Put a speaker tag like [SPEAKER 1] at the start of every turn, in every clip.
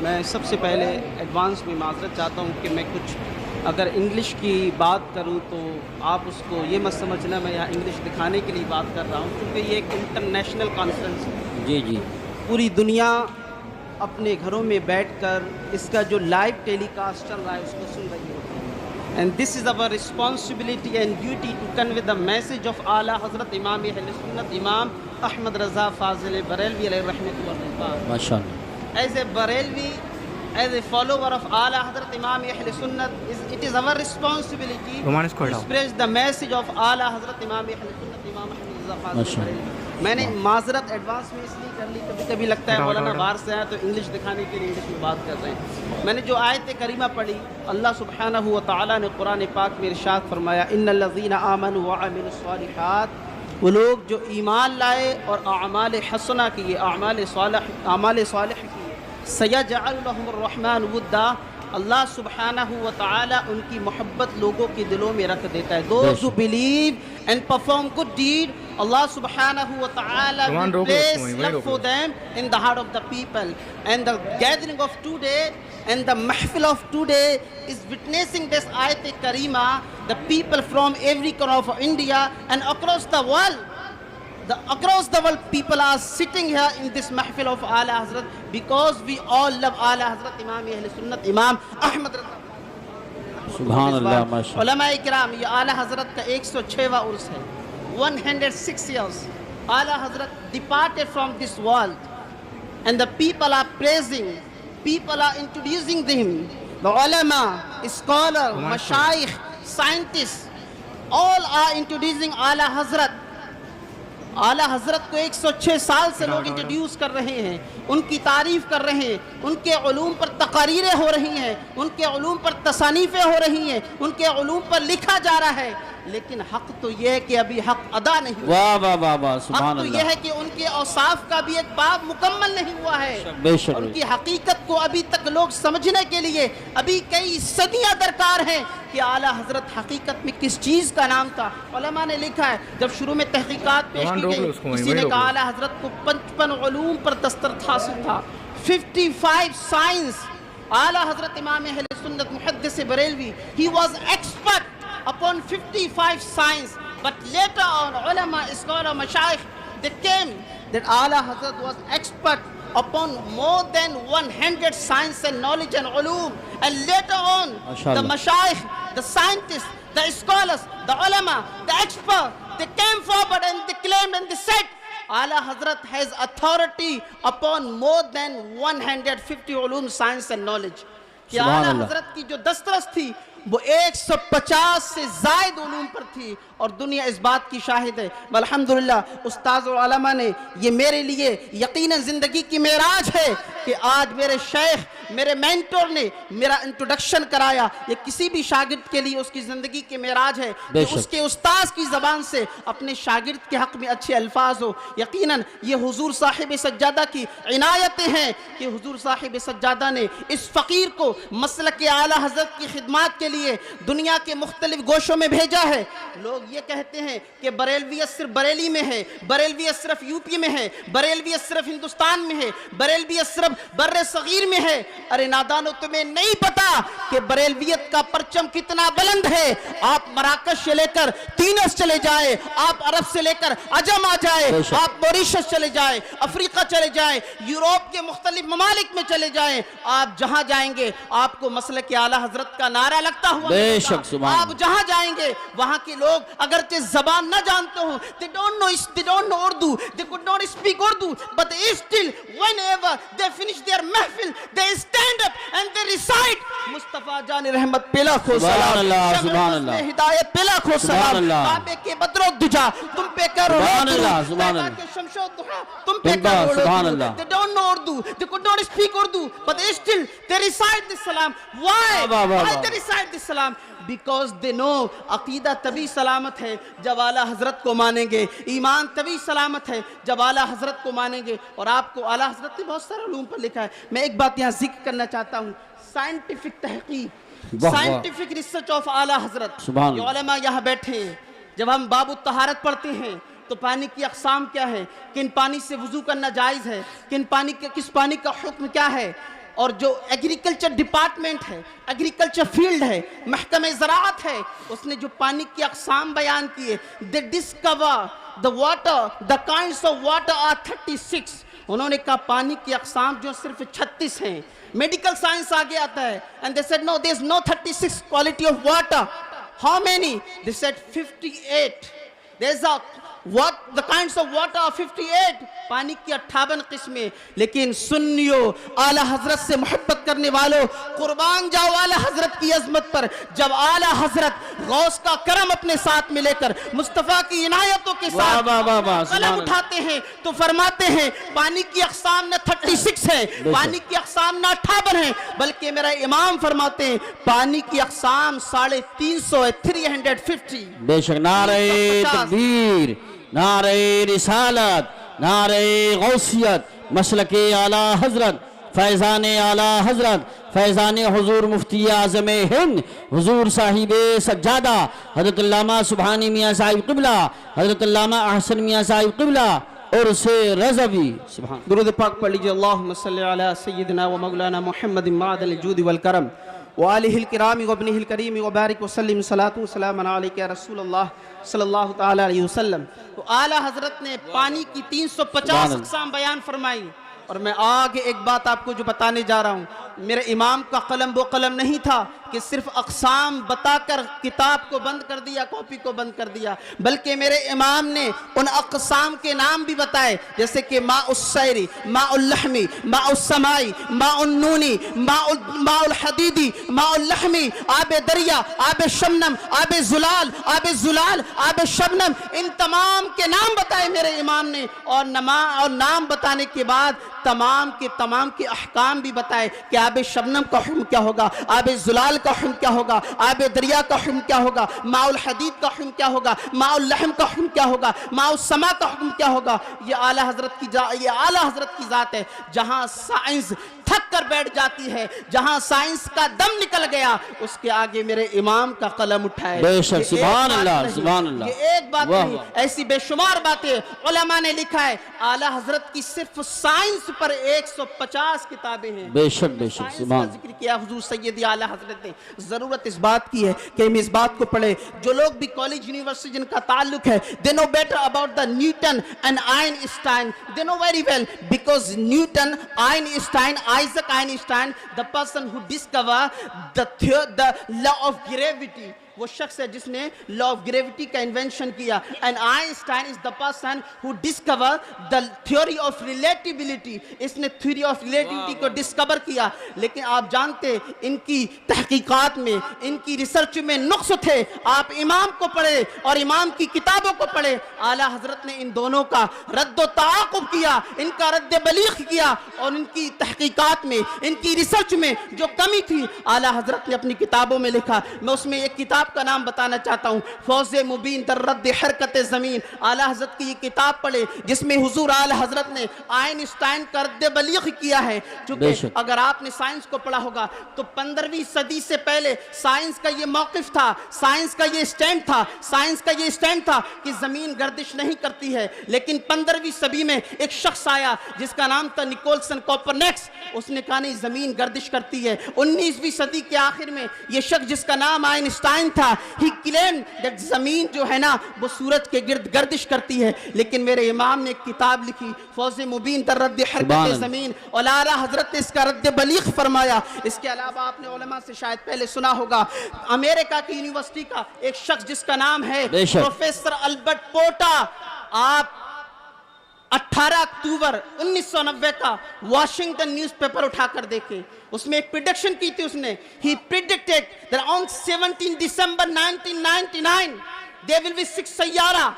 [SPEAKER 1] मैं सबसे पहले एडवांस में माज़रत चाहता हूँ कि मैं कुछ अगर इंग्लिश की बात करूँ तो आप उसको ये मत समझना मैं यहाँ इंग्लिश दिखाने के लिए बात कर रहा हूँ, क्योंकि ये एक इंटरनेशनल कॉन्फ्रेंस है।
[SPEAKER 2] जी जी।
[SPEAKER 1] पूरी दुनिया अपने घरों में बैठकर इसका जो लाइव टेलीकास्ट चल रहा है उसको सुन रही है। And this is our responsibility and duty to convey the message of Ala Hazrat इमाम अहले सुन्नत इमाम अहमद रज़ा फ़ाज़िल बरेलवी अलैहि रहमतुल्लाह।
[SPEAKER 2] माशाअल्लाह।
[SPEAKER 1] As a Barelvi, as a follower of Ala Hazrat Imam Ahl Sunnat, it is our responsibility to spread the message of Ala Hazrat Imam Ahl Sunnat Imam Ahmad Raza Fazil Barelvi। मैंने माजरत advance में इसलिए कर ली, कभी कभी लगता है मौलाना बाहर से आया तो इंग्लिश दिखाने के लिए इंग्लिश में बात कर रहे हैं। मैंने जो आयत करीमा पढ़ी, अल्लाह सुब्हानहू व तआला ने कुरान पाक में इरशाद फरमाया, इन्नल्लज़ीना आमनू व अमिलुस्सालिहात, वो लोग जो ईमान लाए और आमाल हसना किए, आमाल सालिह किए, सयजअल लहुमुर रहमान वुद्दा, अल्लाह सुब्हानहू व तआला उनकी मोहब्बत लोगों के दिलों में रख देता है। Those who believe and perform good deed, Allah subhanahu wa ta'ala will place love for them in the heart of the people. And the gathering of today and the mahfil of today is witnessing this ayat karima. The people from every corner of India and across the world, people are sitting here in this mahfil of Ala Hazrat because we all love Ala Hazrat Imam Ahl Sunnat Imam Ahmad Raza।
[SPEAKER 2] सुभान अल्लाह माशाअल्लाह।
[SPEAKER 1] उलमा इकराम, ये आला हज़रत का 106वां उर्स है। 106 years Ala Hazrat departed from this world and the people are praising, people are introducing them, the ulama, scholar, mashayikh, scientists, all are introducing Ala Hazrat। आला हज़रत को 106 साल से लोग इंट्रोड्यूस कर रहे हैं, उनकी तारीफ़ कर रहे हैं, उनके उलूम पर तकारीरें हो रही हैं, उनके उलूम पर तसानीफ़ें हो रही हैं, उनके उलूम पर लिखा जा रहा है। लेकिन हक़ तो यह है कि अभी हक़ अदा नहीं हुआ।
[SPEAKER 2] वाह वाह वाह वाह, सुभान
[SPEAKER 1] अल्लाह। तो यह है कि उनके औसाफ का भी एक बाब मुकम्मल नहीं हुआ है।
[SPEAKER 2] बेशक
[SPEAKER 1] उनकी हकीकत को अभी तक लोग समझने के लिए अभी कई सदियाँ दरकार हैं कि आला हज़रत हकीकत में किस चीज़ का नाम था। उलमा ने लिखा है, जब शुरू में तहकीकात पेश की गई, किसी ने कहा आला हज़रत को 55 उलूम पर दस्तरस हासिल था, 55 साइंस। आला हज़रत इमाम अहले सुन्नत मुहद्दिस Barelvi, he was expert upon 55 science, but later on ulama, scholar, mashayikh, they came that Ala Hazrat was expert upon more than 100 science and knowledge and ulum, and later on the mashayikh, the scientists, the scholars, the ulama, the expert, they came forward and they claimed and they said Ala Hazrat has authority upon more than 150 ulum, science and knowledge। कि आला हज़रत की जो दस्तरस थी वो 150 से ज़ायद उलूम पर थी, और दुनिया इस बात की शाहिद है। अल्हम्दुलिल्लाह उस्ताद और उलमा ने ये मेरे लिए यकीनन ज़िंदगी की मेराज है कि आज मेरे शेख, मेरे मेंटोर ने मेरा इंट्रोडक्शन कराया। ये किसी भी शागिर्द के लिए उसकी ज़िंदगी की मेराज है कि उसके उस्ताद की ज़बान से अपने शागिर्द के हक़ में अच्छे अल्फाज हो। यकीनन ये हुजूर साहिब सज्जादा की इनायतें हैं कि हुजूर साहिब सज्जादा ने इस फ़कीर को मसलक आला हज़रत की खिदमत के लिए दुनिया के मुख्तलिफ गोशों में भेजा है। लोग ये कहते हैं कि बरेलवियत सिर्फ बरेली में है, बरेलवियत सिर्फ यूपी में है, बरेलवियत सिर्फ हिंदुस्तान में है, बरेलवियत सिर्फ बर्रे सगीर में है। अरे नादानो, तुम्हें नहीं पता कि बरेलवियत का परचम कितना बुलंद है। आप मराकश से लेकर तीनस चले जाए, आप अरब से लेकर अजम आ जाए, आप मॉरिशस चले जाए, अफ्रीका चले जाए, यूरोप के मुख्तलिफ ममालिक में चले जाए, आप जहां जाएंगे आपको मसलक आला हज़रत का नारा लगता हुआ।
[SPEAKER 2] बेशक
[SPEAKER 1] आप जहां जाएंगे वहां के लोग अगरचे जबान न जानते हो, they don't know Urdu, they could not speak Urdu, but still whenever they finish their mahfil they stand up and they recite Mustafa जान रहमत पे लाखों सलाम, शमस हिदायत पे लाखों सलाम, काबे के बदरो दुजा तुम पे करो, के शमशो दुहा तुम पे करो। They don't know Urdu, they could not speak Urdu, but still they recite this salam। Why they recite this salam? Because they know अकीदा तभी सलामत है जब आला हज़रत को मानेंगे, ईमान तभी सलामत है जब आला हज़रत को मानेंगे। और आपको आला हज़रत ने बहुत सारे उलूम पर लिखा है। मैं एक बात यहाँ जिक्र करना चाहता हूँ, साइंटिफिक तहकीक, साइंटिफिक रिसर्च ऑफ आला हज़रत। ये उलमा यहाँ बैठे हैं, जब हम बाबु तहारत पढ़ते हैं तो पानी की अक़साम क्या है, किन पानी से वज़ू करना जायज़ है, किस पानी का हुक्म क्या है, और जो एग्रीकल्चर डिपार्टमेंट है, एग्रीकल्चर फील्ड है, महकमे ज़राअत है, उसने जो पानी की अक़साम बयान किए, they discover the water, the kinds of water are 36। उन्होंने कहा पानी की अक़साम जो सिर्फ 36 हैं। मेडिकल साइंस आगे आता है, and they said no, there is no 36 quality of water. How many? They said 58। There is what the kinds of water are 58, पानी की 58 किस्में। लेकिन सुन्नियो, आला हजरत से मोहब्बत करने वालों, कुर्बान जाओ आला हजरत की अजमत पर। जब आला हजरत गौस का करम अपने साथ में लेकर मुस्तफ़ा की इनायतों के साथ कलम उठाते हैं तो फरमाते हैं पानी की अक़साम न 36 है, पानी की अक़साम न 58 है, बल्कि मेरा इमाम फरमाते हैं पानी की अक़साम 350 है, 350।
[SPEAKER 2] बेशक। नारे तकबीर, नारे रिसालत, नारे गौसियत, मसलके आला हजरत, फैज़ान आला हजरत, फैज़ान हुजूर मुफ्ती आज़म हिंद, हुजूर साहिब सज्जादा हज़रत अल्लामा सुबहानी मियाँ साहिब क़िबला, हज़रत अल्लामा अहसन मियाँ साहिब क़िबला और से रज़वी। सुभान।
[SPEAKER 1] दुरूद पाक पढ़ लीजिए। अल्लाहुम्मा सल्लि अला सय्यिदिना व मौलाना मुहम्मद मादल जूद वल करम व आलिहिल किराम व इब्निहिल करीम व बारिक व सल्लिम सलातु व सलामन अलैका या रसूलल्लाह सल्लल्लाहु तआला अलैहि वसल्लम। तो आला हजरत ने पानी की 350 अक़साम बयान फरमाई। और मैं आगे एक बात आपको जो बताने जा रहा हूँ, मेरे इमाम का कलम वो कलम नहीं था कि सिर्फ अक़साम बताकर किताब को बंद कर दिया, कॉपी को बंद कर दिया, बल्कि मेरे इमाम ने उन अक़साम के नाम भी बताए, जैसे कि माउस्सैरी, माउल्लहमी, माउस्समाई, माउन्नूनी, माउलहदीदी, माउल्लहमी, आबे दरिया, आबे शबनम, आबे जुलाल, आबे जुलाल, आबे शबनम, इन तमाम के नाम बताए मेरे इमाम ने। और नाम बताने के बाद तमाम के अहकाम भी बताए कि आबे शबनम का हुक्म क्या होगा, आबे जुलाल का हुक्म क्या होगा, आबे दरिया का हुक्म क्या होगा, माउल हदीद का हुक्म क्या होगा, माउल लहम का हुक्म क्या होगा, माउल समा का हुक्म क्या होगा। ये आला हजरत की ज़ात है। जहाँ साइंस थक कर बैठ जाती है, जहाँ साइंस का दम निकल गया, उसके आगे मेरे इमाम का कलम उठाए।
[SPEAKER 2] बेशक। सुभान अल्लाह, सुभान अल्लाह।
[SPEAKER 1] ये एक बात नहीं, ऐसी बेशुमार बातें उलमा ने लिखा है। आला हजरत की सिर्फ साइंस पर 150 किताबें हैं।
[SPEAKER 2] बेशक बेशक। सुभान।
[SPEAKER 1] जिक्र किया हुजूर सैयदी आला हजरत ने। जरूरत इस बात की है कि हम इस बात को पढ़े। जो लोग भी कॉलेज यूनिवर्सिटी जिनका ताल्लुक है, they know better about the Newton and Einstein, they know very well, because Newton, Einstein, Isaac Einstein, the person who discover the law of gravity, वो शख्स है जिसने लॉ ऑफ ग्रेविटी का इन्वेंशन किया। And Einstein is the person who discover the theory of relativity, इसने theory of relativity को discover किया। लेकिन आप जानते इनकी तहकीकात में, इनकी रिसर्च में नुक्स थे। आप इमाम को पढ़े और इमाम की किताबों को पढ़े। आला हजरत ने इन दोनों का रद्द ताक़ुब किया, इनका रद्द बलीग किया, और इनकी तहकीकात में, इनकी रिसर्च में जो कमी थी, आला हजरत ने अपनी किताबों में लिखा। मैं उसमें एक किताब का नाम बताना चाहता हूं, फौज़े मुबीन दर रद्द हरकत ज़मीन। आला हजरत की ये किताब पढ़े जिसमें हुजूर आला हजरत ने आइंस्टाइन का रद्द बलीग किया है। चूंकि अगर आपने साइंस को पढ़ा होगा तो 15वीं सदी से पहले साइंस का ये मौक़िफ़ था, साइंस का ये स्टैंड था, साइंस का ये स्टैंड था कि ज़मीन गर्दिश नहीं करती है। लेकिन 15वीं सदी में एक शख्स आया जिसका नाम था निकोलसन कोपरनिकस। उसने कहा नहीं, ज़मीन गर्दिश करती है। 19वीं सदी के आखिर में ये शख्स जिसका नाम आइंस्टाइन था, ही क्लेम्ड दैट ज़मीन जो है ना वो सूरज के गिर्द गर्दिश करती है। लेकिन मेरे इमाम ने एक किताब लिखी, फौज़े मुबीन दर रद्द हरकत ज़मीन, और आला हजरत ने इसका रद्द बलीग फरमाया। इसके अलावा आपने उलमा से शायद पहले सुना होगा, अमेरिका की यूनिवर्सिटी का एक शख्स जिसका नाम है प्रोफेसर अल्बर्ट पोर्टा। आप 18 अक्टूबर 1990 का वॉशिंगटन न्यूज़पेपर उठाकर देखें, उसमें एक प्रिडिक्शन की थी उसने। He predicted that on 17 December 1999 there will be 6 सैयारा।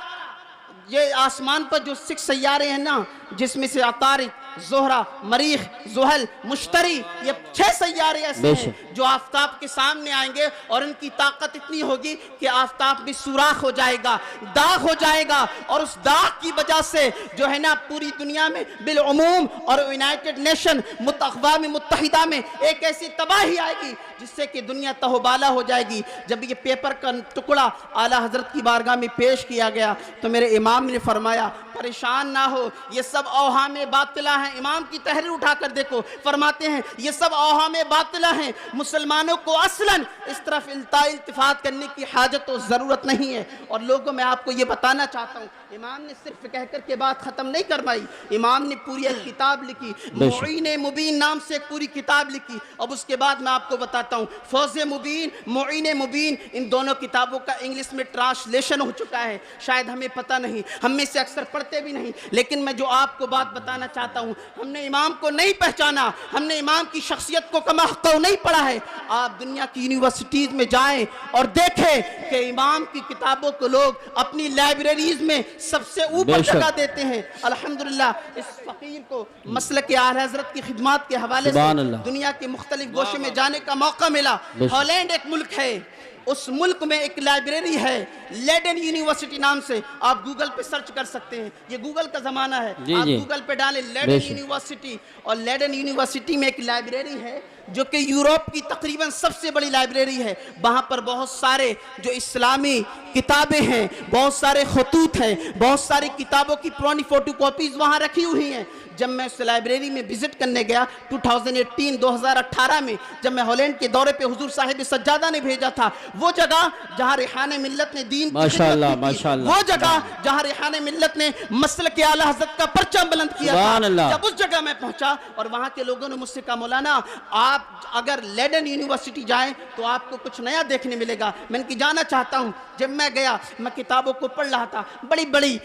[SPEAKER 1] ये आसमान पर जो 6 सैयारे हैं ना, जिसमें से अतारिद, ज़ोहरा, मरीख, ज़ुहल, मुश्तरी, ये 6 सैयारे ऐसे हैं जो आफताब के सामने आएंगे और इनकी ताकत इतनी होगी कि आफताब भी सुराख हो जाएगा, दाग हो जाएगा, और उस दाग की वजह से जो है ना पूरी दुनिया में बिलउमूम और यूनाइटेड नेशन अक़वाम मुत्तहिदा में एक ऐसी तबाही आएगी जिससे कि दुनिया तहोबाला हो जाएगी। जब ये पेपर का टुकड़ा आला हजरत की बारगाह में पेश किया गया तो मेरे इमाम ने फरमाया, परेशान ना हो, ये सब औहाम बातिला है, इमाम की तहरीर उठाकर देखो, फरमाते हैं ये सब अवाम बातिला हैं, मुसलमानों को असलन इस तरफ इल्तिफात करने की हाजत और ज़रूरत नहीं है। और लोगों मैं आपको ये बताना चाहता हूँ, इमाम ने सिर्फ कहकर के बात ख़त्म नहीं करवाई, इमाम ने पूरी एक किताब लिखी, मुईन मुबीन नाम से एक पूरी किताब लिखी। अब उसके बाद मैं आपको बताता हूँ, फौज़ मुबीन, मुईन मुबीन, इन दोनों किताबों का इंग्लिश में ट्रांसलेशन हो चुका है, शायद हमें पता नहीं, हम में से अक्सर पढ़ते भी नहीं। लेकिन मैं जो आपको बात बताना चाहता हूँ, हमने इमाम को नहीं पहचाना, हमने इमाम की शख्सियत को कमा हक़ नहीं पढ़ा है। आप दुनिया की यूनिवर्सिटीज़ में जाएं और देखें कि इमाम की किताबों को लोग अपनी लाइब्रेरीज में सबसे ऊपर जगह देते हैं। अल्हम्दुलिल्लाह इस फ़कीर को मसलक आला हज़रत की खिदमत के हवाले से दुनिया के मुख्तलिफ गोशे में जाने का मौका मिला। हॉलैंड एक मुल्क है, उस मुल्क में एक लाइब्रेरी है लेडन यूनिवर्सिटी नाम से, आप गूगल पे सर्च कर सकते हैं, ये गूगल का ज़माना है, आप गूगल पे डालें लेडन यूनिवर्सिटी, और लेडन यूनिवर्सिटी में एक लाइब्रेरी है जो कि यूरोप की तकरीबन सबसे बड़ी लाइब्रेरी है। वहाँ पर बहुत सारे जो इस्लामी किताबें हैं, बहुत सारे खतूत हैं, बहुत सारी किताबों की पुरानी फ़ोटोकॉपीज़ वहाँ रखी हुई हैं। जब मैं उस लाइब्रेरी में विज़िट करने गया 2018 में, जब मैं हॉलैंड के दौरे पे हुजूर साहिब सज्जादा ने भेजा था, वो जगह जहाँ रिहाने मिल्लत ने दीन
[SPEAKER 2] माशाअल्लाह माशाअल्लाह,
[SPEAKER 1] वो जगह जहाँ रिहाने मिल्लत ने मसलक आला हज़रत का परचम बुलंद किया था, जब उस जगह मैं पहुँचा और वहाँ के लोगों ने मुझसे कहा, मौलाना आप अगर लेडन यूनिवर्सिटी जाएं तो आपको कुछ नया देखने मिलेगा। मैंने कि जाना चाहता हूं। जब मैं गया, मैं किताबों को पढ़ रहा था, बड़ी बड़ी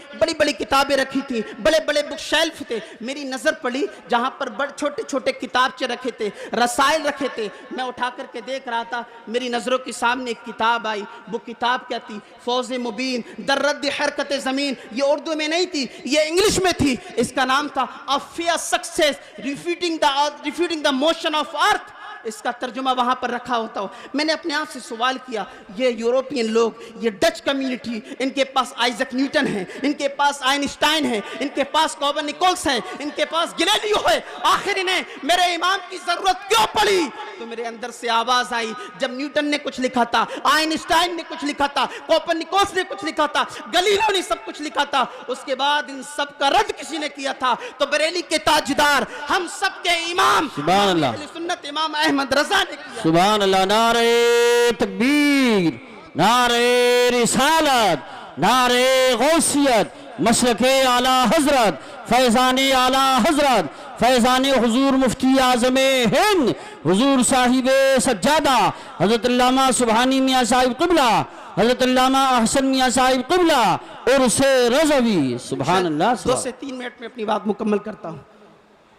[SPEAKER 1] किताबें रखी थी, बड़े बड़े बुक शेल्फ थे। मेरी नज़र पड़ी जहां पर बड़े छोटे छोटे किताबचे रखे थे, रसाइल रखे थे। मैं उठा करके देख रहा था, मेरी नज़रों के सामने एक किताब आई। वो किताब क्या थी? फौज़ मुबीन दर्रद हरकत ज़मीन। ये उर्दू में नहीं थी, ये इंग्लिश में थी। इसका नाम था a fair success refuting the motion of earth. इसका तर्जुमा वहाँ पर रखा होता हो। मैंने अपने आप से सवाल किया, ये यूरोपियन लोग, ये डच कम्युनिटी, इनके पास आइजक न्यूटन है, इनके पास आइंस्टाइन है, इनके पास कोपरनिकस है, इनके पास गैलीलियो है, आखिर इन्हें मेरे इमाम की ज़रूरत क्यों पड़ी? तो मेरे अंदर से आवाज़ आई, जब न्यूटन ने कुछ लिखा था, आइंस्टाइन ने कुछ लिखा था, कोपरनिकस ने कुछ लिखा था, गैलीलियो ने सब कुछ लिखा था, उसके बाद इन सब का रद्द किसी ने किया था? तो बरेली के ताजदार, हम सब के इमाम सुन्नत इमाम अहमद रज़ा ने किया।
[SPEAKER 2] सुभान अल्लाह। नारे तकबीर, नारे रिसालत, नारे गौसियत, मसलके आला हजरत, फैज़ाने आला हजरत, फैज़ाने हुजूर मुफ्ती आज़म हिंद, हुजूर साहिब सज्जादा हज़रत अल्लामा सुबहानी मियाँ साहिब क़िबला, हज़रत अल्लामा अहसन मियाँ साहिब क़िबला उर्से रज़वी। सुभान अल्लाह।
[SPEAKER 1] 2 से 3 मिनट में अपनी बात मुकम्मल करता हूँ।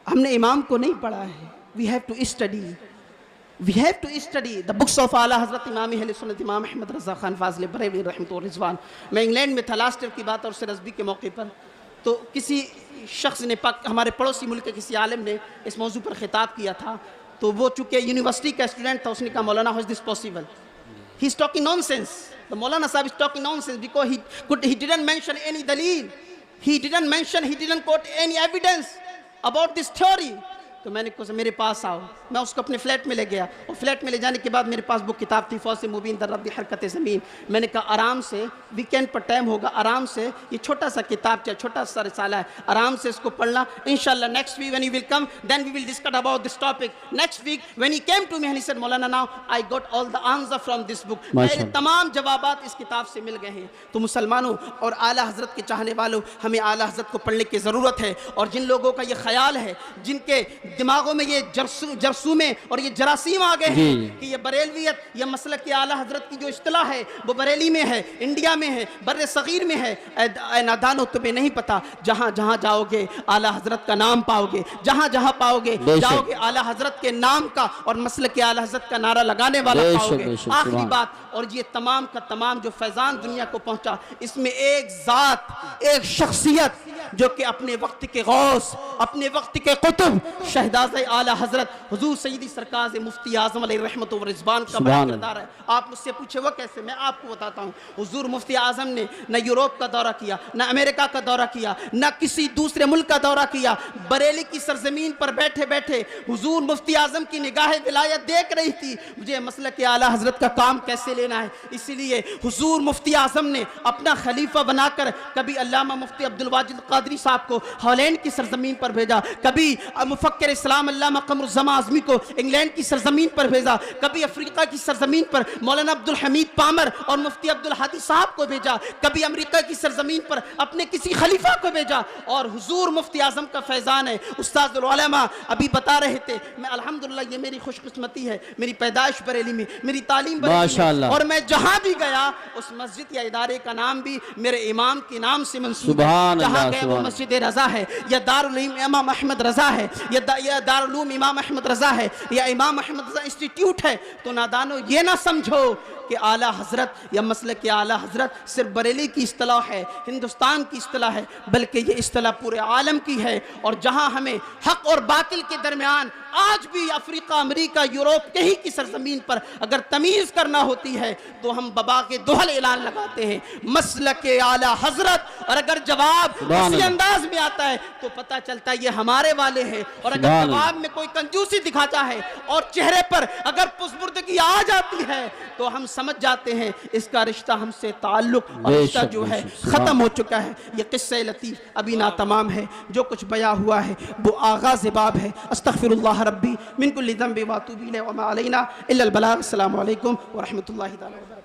[SPEAKER 1] हमने इमाम को नहीं पढ़ा है, we have to study the books of Ala Hazrat इमाम अहले सुन्नत इमाम अहमद रज़ा खान फाज़िल बरेलवी रहमतुल्लाह रिज़वान। मैं इंग्लैंड में था लास्ट ईयर की बात, और रज़बी के मौके पर तो किसी शख्स ने हमारे पड़ोसी मुल्क के किसी आलिम ने इस मौजू पर खिताब किया था। तो वो चूँकि यूनिवर्सिटी का स्टूडेंट था, उसने कहा, मौलाना how is this possible? He is talking nonsense. The मौलाना साहब is talking nonsense because he didn't mention any dalil, he didn't quote any evidence about this theory. तो मैंने कहा मेरे पास आओ। मैं उसको अपने फ्लैट में ले गया, और फ्लैट में ले जाने के बाद मेरे पास वो किताब थी, फौज़ मुबीन दर्रद हरकत ज़मीन। मैंने कहा आराम से, वीकेंड पर टाइम होगा, आराम से, ये छोटा सा किताब है, छोटा सा रिसाला है, आराम से इसको पढ़ना। इंशाल्लाह next week when you will come, then we will discuss about this topic. Next week when he came to me and he said, मौलाना now I got all the answer from this book. मेरे तमाम जवाबात इस किताब से मिल गए हैं। तो मुसलमानों और आला हज़रत के चाहने वालों, हमें आला हज़रत को पढ़ने की ज़रूरत है। और जिन लोगों का ये ख्याल है, जिनके दिमागों में ये जरसूमें और ये जरासीम आ गए हैं कि ये बरेलवियत, ये मसलक के आला हज़रत की जो इस्तिलाह है वो बरेली में है, इंडिया में है, बर्रे सगीर में है। नादानो, तुम्हें नहीं पता, जहाँ जहाँ जाओगे आला हज़रत का नाम पाओगे, जहाँ जहाँ पाओगे जाओगे आला हज़रत के नाम का और मसलक के आला हज़रत का नारा लगाने वाला पाओगे। आखिरी बात, और ये तमाम का तमाम जो फैज़ान दुनिया को पहुँचा, इसमें एक ज़ात, एक शख्सियत जो कि अपने वक्त के गौस, अपने वक्त के कुतुब, शहदाज़े आला हज़रत हुजूर सैयदी सरकार मुफ्ती आज़म अलैहि रहमत व रिज़वान का बड़ा किरदार है। आप मुझसे पूछे वो कैसे, मैं आपको बताता हूँ। हुजूर मुफ्ती आज़म ने न यूरोप का दौरा किया, न अमेरिका का दौरा किया, न किसी दूसरे मुल्क का दौरा किया। बरेली की सरजमीन पर बैठे बैठे हुजूर मुफ्ती आज़म की निगाह विलायत देख रही थी, मुझे मसलक के आला हज़रत का काम कैसे लेना है। इसीलिए हुजूर मुफ्ती आज़म ने अपना खलीफा बनाकर कभी अल्लामा मुफ्ती अब्दुल वाजिद कादरी साहब को हॉलैंड की सरजमीन पर भेजा, कभी मुफक्किर इस्लाम अल्लामा कमरुज़्ज़मा आज़मी को इंग्लैंड की सरजमीन पर भेजा, कभी अफ्रीका की सरजमीन पर मौलाना अब्दुल हमीद पामर और मुफ्ती अब्दुल हादी साहब को भेजा, कभी अमेरिका की सरजमीन पर अपने किसी खलीफा को भेजा। और हुजूर मुफ्ती आजम का फैज़ान है। उस्तादुल उलमा अभी बता रहे थे, मैं अल्हम्दुलिल्लाह ये मेरी खुशकिस्मती है, मेरी पैदाइश बरेली में, मेरी तालीम बरेली में, और मैं जहां भी गया उस मस्जिद या इदारे का नाम भी मेरे इमाम के नाम से मंसूब है। जहां गया वो मस्जिद रजा है, या दारुल इमाम अहमद रजा है, या दारुल उलूम इमाम अहमद रजा है, या इमाम अहमद रजा इंस्टीट्यूट है। तो नादानो ये ना समझो कि आला हजरत या मसलक के आला हजरत सिर्फ बरेली की इस्तिलाह है, हिंदुस्तान की इस्तिलाह है, बल्कि ये इस्तिलाह पूरे आलम की है। और जहां हमें हक और बातिल के दरमियान आज भी अफ्रीका, अमेरिका, यूरोप कहीं की सरजमीन पर अगर तमीज़ करना होती है तो हम बबा के दोहल ऐलान लगाते हैं मसलक के आला हजरत। और अगर जवाब इसी अंदाज में आता है तो पता चलता है ये हमारे वाले हैं। और अगर जवाब में कोई कंजूसी दिखाता है और चेहरे पर अगर पुस्पुर्दगी आ जाती है तो हम समझ जाते हैं इसका रिश्ता हमसे ताल्लुक और रिश्ता जो है ख़त्म हो चुका है। ये किस्सा लतीफ़ अभी ना तमाम है, जो कुछ बयां हुआ है वो आगाज़ बाब है। अस्तग़फिरुल्लाह रब्बी मिन कुल्लि ज़ंबि व अतूबु इलैहि व मा अलैना इल्लल बलाग। अस्सलामु अलैकुम व रहमतुल्लाहि तआला व बरकातहू।